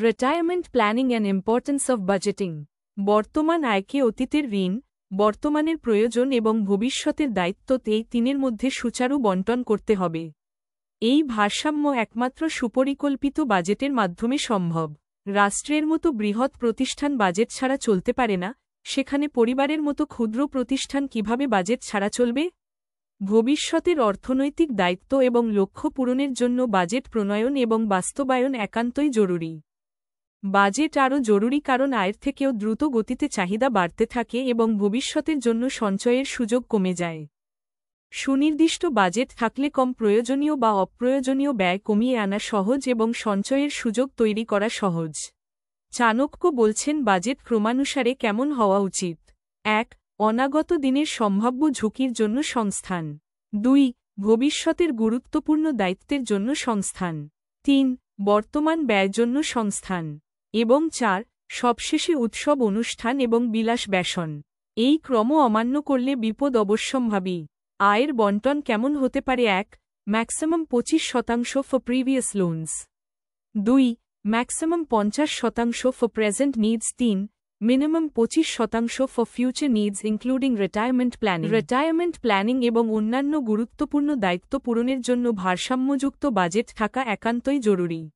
Retirement planning and importance of budgeting. বর্তমান আয়কে অতীতের ঋণ, বর্তমানের প্রয়োজন এবং ভবিষ্যতের দায়িত্ব এই তিনের মধ্যে সুচারু বণ্টন করতে হবে। এই ভারসাম্য একমাত্র সুপরিকল্পিত বাজেটের মাধ্যমে সম্ভব। রাষ্ট্রের মতো বৃহৎ প্রতিষ্ঠান বাজেট ছাড়া চলতে পারে না, সেখানে পরিবারের মতো ক্ষুদ্র প্রতিষ্ঠান কিভাবে বাজেট ছাড়া চলবে? ভবিষ্যতের অর্থনৈতিক দায়িত্ব এবং লক্ষ্য পূরণের জন্য বাজেট প্রণয়ন এবং বাস্তবায়ন একান্তই জরুরি। বাজেট আরও জরুরি কারণ আয়ের থেকেও দ্রুত গতিতে চাহিদা বাড়তে থাকে এবং ভবিষ্যতের জন্য সঞ্চয়ের সুযোগ কমে যায়। সুনির্দিষ্ট বাজেট থাকলে কম প্রয়োজনীয় বা অপ্রয়োজনীয় ব্যয় কমিয়ে আনা সহজ এবং সঞ্চয়ের সুযোগ তৈরি করা সহজ। চাণক্য বলছেন বাজেট ক্রমানুসারে কেমন হওয়া উচিত। ১. অনাগত দিনের সম্ভাব্য ঝুঁকির জন্য সংস্থান। ২. ভবিষ্যতের গুরুত্বপূর্ণ দায়িত্বের জন্য সংস্থান। ৩. বর্তমান ব্যয়ের জন্য সংস্থান। এবং ৪. সবশেষে উৎসব অনুষ্ঠান এবং বিলাস ব্যসন। এই ক্রম অমান্য করলে বিপদ অবশ্যম্ভাবী। আয়ের বণ্টন কেমন হতে পারে? ১. Maximum 25% for previous loans. ২. Maximum 50% for present needs. ৩. Minimum 25% for future needs including retirement planning. Retirement planning এবং অন্যান্য গুরুত্বপূর্ণ দায়িত্ব পূরণের জন্য ভারসাম্যযুক্ত বাজেট থাকা একান্তই জরুরি।